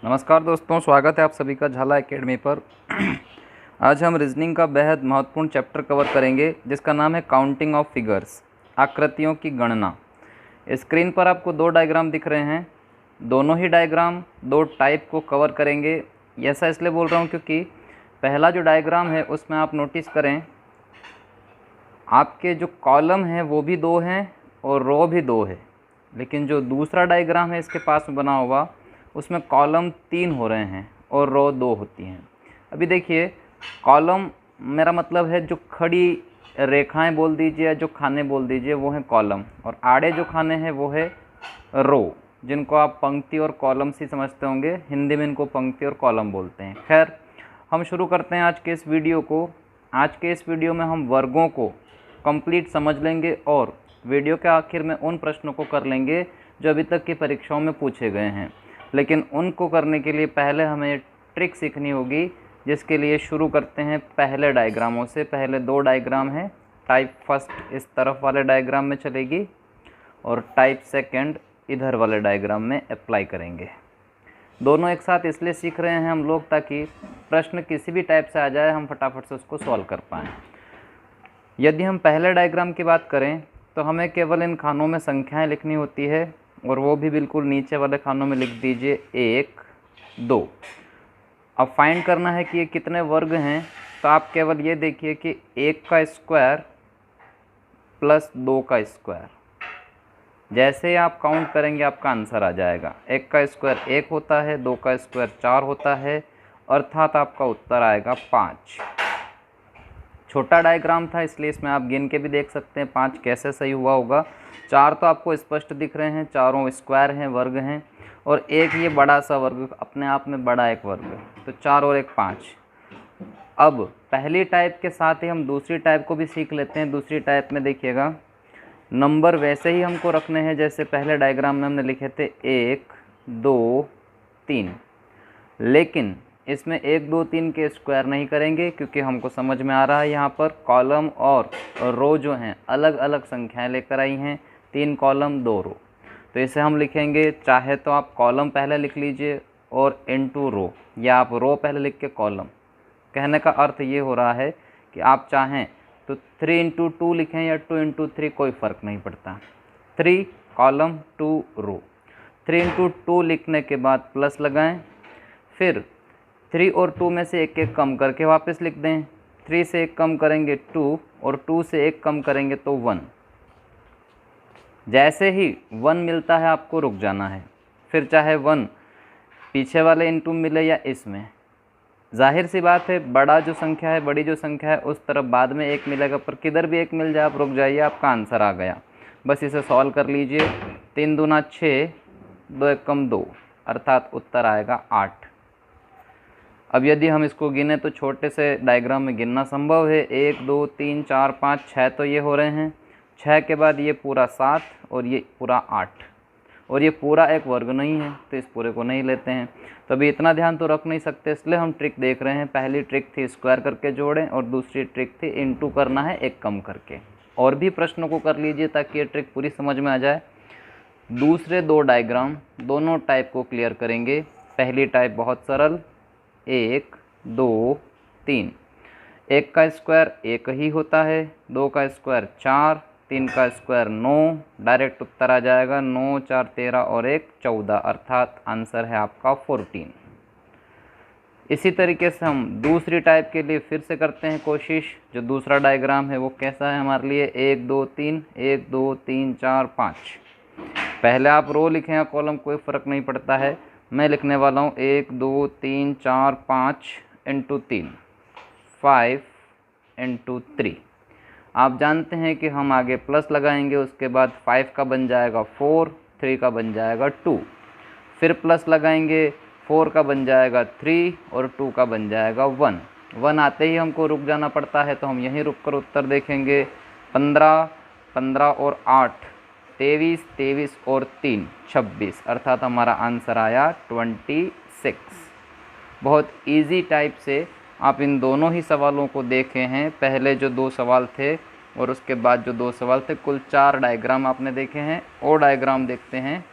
नमस्कार दोस्तों, स्वागत है आप सभी का झाला एकेडमी पर। आज हम रीजनिंग का बेहद महत्वपूर्ण चैप्टर कवर करेंगे जिसका नाम है काउंटिंग ऑफ फिगर्स, आकृतियों की गणना। स्क्रीन पर आपको दो डायग्राम दिख रहे हैं। दोनों ही डायग्राम दो टाइप को कवर करेंगे। ऐसा इसलिए बोल रहा हूँ क्योंकि पहला जो डायग्राम है उसमें आप नोटिस करें, आपके जो कॉलम हैं वो भी दो हैं और रो भी दो है। लेकिन जो दूसरा डायग्राम है इसके पास में बना हुआ, उसमें कॉलम 3 हो रहे हैं और रो 2 होती हैं। अभी देखिए, कॉलम मेरा मतलब है जो खड़ी रेखाएं बोल दीजिए या जो खाने बोल दीजिए वो हैं कॉलम, और आड़े जो खाने हैं वो है रो, जिनको आप पंक्ति और कॉलम से समझते होंगे। हिंदी में इनको पंक्ति और कॉलम बोलते हैं। खैर, हम शुरू करते हैं आज के इस वीडियो को। आज के इस वीडियो में हम वर्गों को कंप्लीट समझ लेंगे और वीडियो के आखिर में उन प्रश्नों को कर लेंगे जो अभी तक की परीक्षाओं में पूछे गए हैं। लेकिन उनको करने के लिए पहले हमें ट्रिक सीखनी होगी, जिसके लिए शुरू करते हैं पहले डायग्रामों से। पहले दो डायग्राम हैं। टाइप फर्स्ट इस तरफ वाले डायग्राम में चलेगी और टाइप सेकंड इधर वाले डायग्राम में अप्लाई करेंगे। दोनों एक साथ इसलिए सीख रहे हैं हम लोग ताकि प्रश्न किसी भी टाइप से आ जाए हम फटाफट से उसको सॉल्व कर पाएँ। यदि हम पहले डायग्राम की बात करें तो हमें केवल इन खानों में संख्याएं लिखनी होती है, और वो भी बिल्कुल नीचे वाले खानों में लिख दीजिए 1, 2। अब फाइंड करना है कि ये कितने वर्ग हैं। तो आप केवल ये देखिए कि 1 का स्क्वायर प्लस 2 का स्क्वायर, जैसे ही आप काउंट करेंगे आपका आंसर आ जाएगा। 1 का स्क्वायर 1 होता है, 2 का स्क्वायर 4 होता है, अर्थात आपका उत्तर आएगा 5। छोटा डायग्राम था इसलिए इसमें आप गिन के भी देख सकते हैं 5 कैसे सही हुआ होगा। 4 तो आपको स्पष्ट दिख रहे हैं, चारों स्क्वायर हैं, वर्ग हैं, और एक ये बड़ा सा वर्ग, अपने आप में बड़ा एक वर्ग, तो 4 और 1 5। अब पहली टाइप के साथ ही हम दूसरी टाइप को भी सीख लेते हैं। दूसरी टाइप में देखिएगा, नंबर वैसे ही हमको रखने हैं जैसे पहले डायग्राम में हमने लिखे थे 1, 2, 3, लेकिन इसमें 1, 2, 3 के स्क्वायर नहीं करेंगे, क्योंकि हमको समझ में आ रहा है यहाँ पर कॉलम और रो जो हैं अलग अलग संख्याएं लेकर आई हैं। 3 कॉलम 2 रो, तो इसे हम लिखेंगे, चाहे तो आप कॉलम पहले लिख लीजिए और इनटू रो, या आप रो पहले लिख के कॉलम। कहने का अर्थ ये हो रहा है कि आप चाहें तो 3 इंटू 2 लिखें या 2 इंटू 3, कोई फ़र्क नहीं पड़ता। 3 कॉलम 2 रो। 3 इंटू 2 लिखने के बाद प्लस लगाएं, फिर 3 और 2 में से एक कम करके वापस लिख दें। 3 से 1 कम करेंगे 2, और 2 से 1 कम करेंगे तो 1। जैसे ही 1 मिलता है आपको रुक जाना है, फिर चाहे 1 पीछे वाले इनटू मिले या इसमें। जाहिर सी बात है, बड़ा जो संख्या है, बड़ी जो संख्या है, उस तरफ बाद में 1 मिलेगा, पर किधर भी 1 मिल जाए आप रुक जाइए, आपका आंसर आ गया। बस इसे सॉल्व कर लीजिए। 3 दूना 6, 2 1 कम 2, अर्थात उत्तर आएगा 8। अब यदि हम इसको गिने तो छोटे से डायग्राम में गिनना संभव है। 1, 2, 3, 4, 5, 6 तो ये हो रहे हैं। 6 के बाद ये पूरा 7 और ये पूरा 8, और ये पूरा एक वर्ग नहीं है तो इस पूरे को नहीं लेते हैं। तो अभी इतना ध्यान तो रख नहीं सकते, इसलिए हम ट्रिक देख रहे हैं। पहली ट्रिक थी स्क्वायर करके जोड़ें, और दूसरी ट्रिक थी इनटू करना है 1 कम करके। और भी प्रश्नों को कर लीजिए ताकि ये ट्रिक पूरी समझ में आ जाए। दूसरे दो डायग्राम दोनों टाइप को क्लियर करेंगे। पहली टाइप बहुत सरल, 1, 2, 3। 1 का स्क्वायर 1 ही होता है, 2 का स्क्वायर 4, 3 का स्क्वायर 9। डायरेक्ट उत्तर आ जाएगा 9, 4, 13 और 1 14, अर्थात आंसर है आपका 14। इसी तरीके से हम दूसरी टाइप के लिए फिर से करते हैं कोशिश। जो दूसरा डायग्राम है वो कैसा है हमारे लिए, 1, 2, 3, 1, 2, 3, 4, 5। पहले आप रो लिखें या कॉलम, कोई फ़र्क नहीं पड़ता है। मैं लिखने वाला हूँ 1, 2, 3, 4, 5 इंटू 3, 5 इंटू 3। आप जानते हैं कि हम आगे प्लस लगाएंगे, उसके बाद 5 का बन जाएगा 4, 3 का बन जाएगा 2, फिर प्लस लगाएंगे, 4 का बन जाएगा 3 और 2 का बन जाएगा 1। 1 आते ही हमको रुक जाना पड़ता है, तो हम यहीं रुक कर उत्तर देखेंगे। 15, 15 और 8 23, 23 और 3 26, अर्थात हमारा आंसर आया 26। बहुत इजी टाइप से आप इन दोनों ही सवालों को देखे हैं। पहले जो 2 सवाल थे और उसके बाद जो 2 सवाल थे, कुल 4 डायग्राम आपने देखे हैं। और डायग्राम देखते हैं,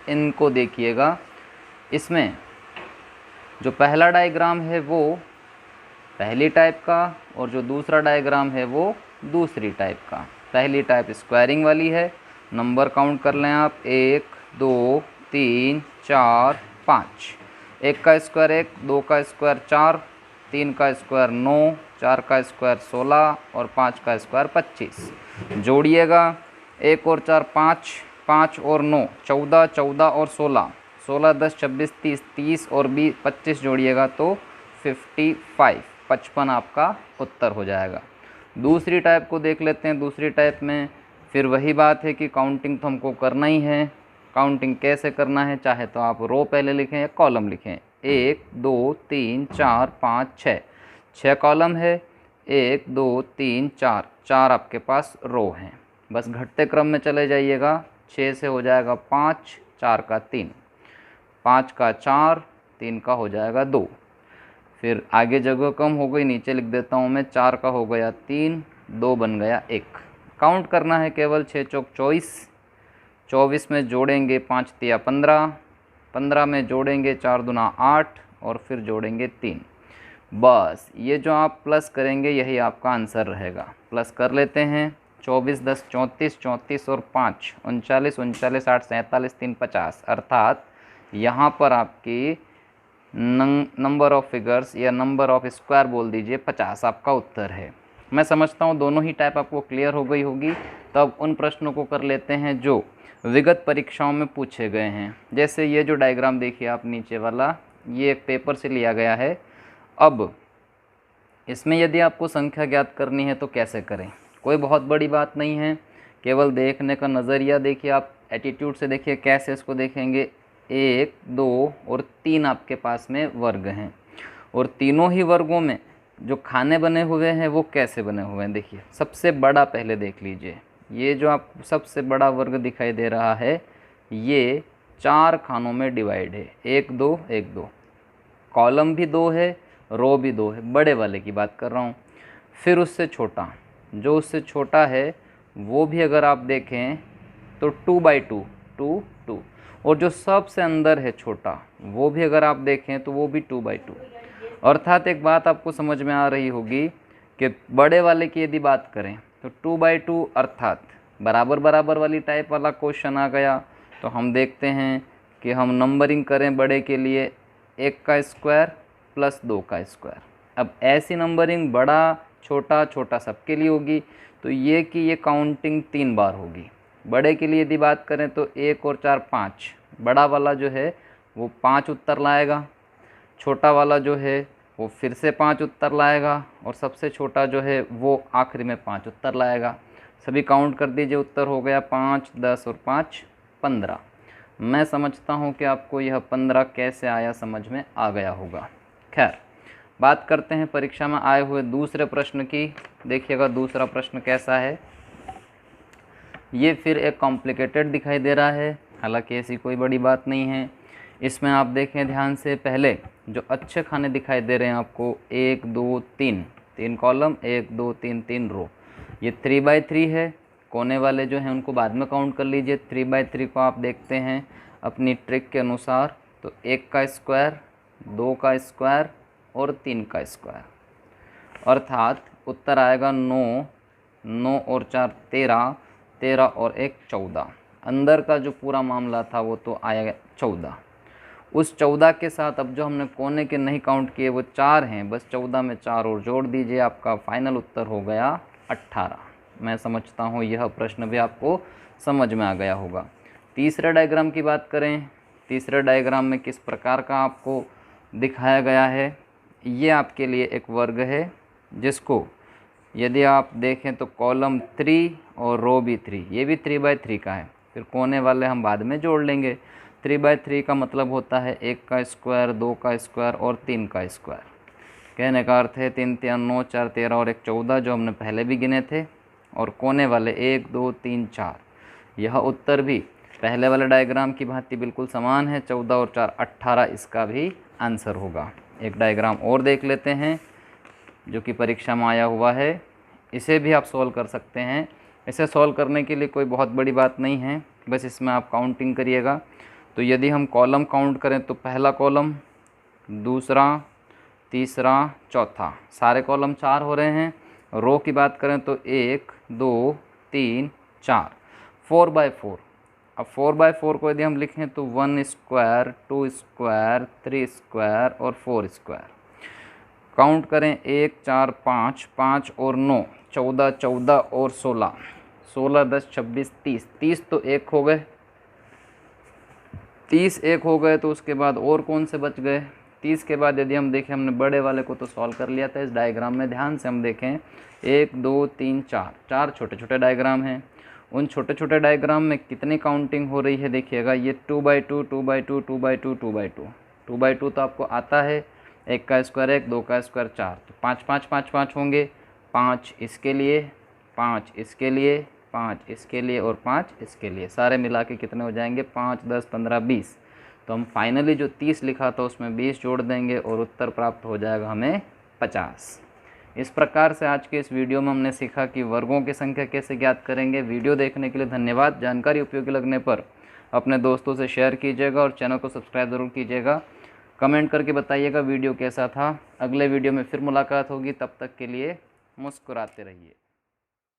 इनको देखिएगा। इसमें जो पहला डायग्राम है वो पहली टाइप का और जो दूसरा डायग्राम है वो दूसरी टाइप का। पहली टाइप स्क्वायरिंग वाली है। नंबर काउंट कर लें आप, 1 2 3 4 5। 1 का स्क्वायर 1, 2 का स्क्वायर 4, 3 का स्क्वायर 9, 4 का स्क्वायर 16 और 5 का स्क्वायर 25। जोड़िएगा 1 और 4 5, 5 और 9 14, 14 और 16, 16 10 26 30, 30 और 20 25 जोड़िएगा तो 55, 55 आपका उत्तर हो जाएगा। दूसरी टाइप को देख लेते हैं। दूसरी टाइप में फिर वही बात है कि काउंटिंग तो हमको करना ही है। काउंटिंग कैसे करना है, चाहे तो आप रो पहले लिखें या कॉलम लिखें। 1 2 3 4 5 6, 6 कॉलम है। 1 2 3 4, 4 आपके पास रो हैं। बस घटते क्रम में चले जाइएगा। 6 से हो जाएगा 5, 4 का 3, 5 का 4, 3 का हो जाएगा 2। फिर आगे जगह कम हो गई, नीचे लिख देता हूँ मैं। 4 का हो गया 3, 2 बन गया 1। काउंट करना है केवल 6 चौक 24, 24 में जोड़ेंगे 5 तिया 15, 15 में जोड़ेंगे 4 दूना 8 और फिर जोड़ेंगे 3। बस ये जो आप प्लस करेंगे यही आपका आंसर रहेगा। प्लस कर लेते हैं। 24 10 34, 34 और 5 39, 39 8 47 3 50। अर्थात यहाँ पर आपकी नंबर ऑफ़ फिगर्स या नंबर ऑफ़ स्क्वायर बोल दीजिए 50 आपका उत्तर है। मैं समझता हूँ दोनों ही टाइप आपको क्लियर हो गई होगी। तब उन प्रश्नों को कर लेते हैं जो विगत परीक्षाओं में पूछे गए हैं। जैसे ये जो डायग्राम देखिए आप नीचे वाला, ये एक पेपर से लिया गया है। अब इसमें यदि आपको संख्या ज्ञात करनी है तो कैसे करें, कोई बहुत बड़ी बात नहीं है। केवल देखने का नज़रिया देखिए आप, एटीट्यूड से देखिए कैसे इसको देखेंगे। 1 2 और 3 आपके पास में वर्ग हैं और तीनों ही वर्गों में जो खाने बने हुए हैं वो कैसे बने हुए हैं। देखिए सबसे बड़ा पहले देख लीजिए। ये जो आप सबसे बड़ा वर्ग दिखाई दे रहा है ये 4 खानों में डिवाइड है। 1 2 1 2, कॉलम भी 2 है, रो भी 2 है। बड़े वाले की बात कर रहा हूँ। फिर उससे छोटा, जो उससे छोटा है वो भी अगर आप देखें तो 2/2, 2 2। और जो सबसे अंदर है छोटा वो भी अगर आप देखें तो वो भी 2/2। अर्थात एक बात आपको समझ में आ रही होगी कि बड़े वाले की यदि बात करें तो 2/2 अर्थात बराबर बराबर वाली टाइप वाला क्वेश्चन आ गया। तो हम देखते हैं कि हम नंबरिंग करें बड़े के लिए 1 का स्क्वायर प्लस 2 का स्क्वायर। अब ऐसी नंबरिंग बड़ा छोटा छोटा सबके लिए होगी तो ये कि ये काउंटिंग 3 बार होगी। बड़े के लिए यदि बात करें तो 1 और 4 5, बड़ा वाला जो है वो 5 उत्तर लाएगा। छोटा वाला जो है वो फिर से 5 उत्तर लाएगा और सबसे छोटा जो है वो आखिरी में 5 उत्तर लाएगा। सभी काउंट कर दीजिए, उत्तर हो गया 5 10 और 5 15। मैं समझता हूँ कि आपको यह 15 कैसे आया समझ में आ गया होगा। खैर बात करते हैं परीक्षा में आए हुए दूसरे प्रश्न की। देखिएगा दूसरा प्रश्न कैसा है। ये फिर एक कॉम्प्लिकेटेड दिखाई दे रहा है, हालांकि ऐसी कोई बड़ी बात नहीं है। इसमें आप देखें ध्यान से, पहले जो अच्छे खाने दिखाई दे रहे हैं आपको 1 2 3, 3 कॉलम, 1 2 3 3 रो। ये 3/3 है। कोने वाले जो हैं उनको बाद में काउंट कर लीजिए। 3/3 को आप देखते हैं अपनी ट्रिक के अनुसार तो 1 का स्क्वायर, 2 का स्क्वायर और 3 का स्क्वायर। अर्थात उत्तर आएगा 9, 9 और 4 13, 13 और 1 14। अंदर का जो पूरा मामला था वो तो आएगा 14। उस 14 के साथ अब जो हमने कोने के नहीं काउंट किए वो 4 हैं, बस 14 में 4 और जोड़ दीजिए, आपका फाइनल उत्तर हो गया 18। मैं समझता हूँ यह प्रश्न भी आपको समझ में आ गया होगा। तीसरे डायग्राम की बात करें। तीसरे डायग्राम में किस प्रकार का आपको दिखाया गया है। ये आपके लिए एक वर्ग है जिसको यदि आप देखें तो कॉलम 3 और रो भी 3, ये भी 3/3 का है। फिर कोने वाले हम बाद में जोड़ लेंगे। 3/3 का मतलब होता है 1 का स्क्वायर, 2 का स्क्वायर और 3 का स्क्वायर। कहने का अर्थ है 3 3 9 4 13 और 1 14 जो हमने पहले भी गिने थे। और कोने वाले 1 2 3 4। यह उत्तर भी पहले वाले डायग्राम की भांति बिल्कुल समान है। 14 और 4 18 इसका भी आंसर होगा। एक डायग्राम और देख लेते हैं जो कि परीक्षा में आया हुआ है। इसे भी आप सॉल्व कर सकते हैं। इसे सॉल्व करने के लिए कोई बहुत बड़ी बात नहीं है, बस इसमें आप काउंटिंग करिएगा। तो तो यदि हम कॉलम काउंट करें तो पहला कॉलम, दूसरा, तीसरा, चौथा, सारे कॉलम 4 हो रहे हैं। रो की बात करें तो 1 2 3 4, 4/4। अब 4/4 को यदि हम लिखें तो 1 स्क्वायर, 2 स्क्वायर, 3 स्क्वायर और 4 स्क्वायर। काउंट करें 1 4 5, 5 और 9, 14, 14 और 16, 16 10 26 30, 30 तो एक हो गए, 30 एक हो गए। तो उसके बाद और कौन से बच गए? 30 के बाद यदि हम देखें, हमने बड़े वाले को तो सॉल्व कर लिया था। इस डायग्राम में ध्यान से हम देखें, 1 2 3 4, 4 छोटे छोटे डायग्राम हैं। उन छोटे छोटे डायग्राम में कितनी काउंटिंग हो रही है देखिएगा। ये 2/2 2/2 2/2 2/2, 2/2 तो आपको आता है, 1 का स्क्वायर 1, 2 का स्क्वायर 4, तो 5 5 5 5 होंगे। 5 इसके लिए, 5 इसके लिए, 5 इसके लिए और 5 इसके लिए, सारे मिला के कितने हो जाएंगे? 5 10 15 20। तो हम फाइनली जो 30 लिखा था उसमें 20 जोड़ देंगे और उत्तर प्राप्त हो जाएगा हमें 50। इस प्रकार से आज के इस वीडियो में हमने सीखा कि वर्गों की संख्या कैसे ज्ञात करेंगे। वीडियो देखने के लिए धन्यवाद। जानकारी उपयोगी लगने पर अपने दोस्तों से शेयर कीजिएगा और चैनल को सब्सक्राइब ज़रूर कीजिएगा। कमेंट करके बताइएगा वीडियो कैसा था। अगले वीडियो में फिर मुलाकात होगी, तब तक के लिए मुस्कुराते रहिए।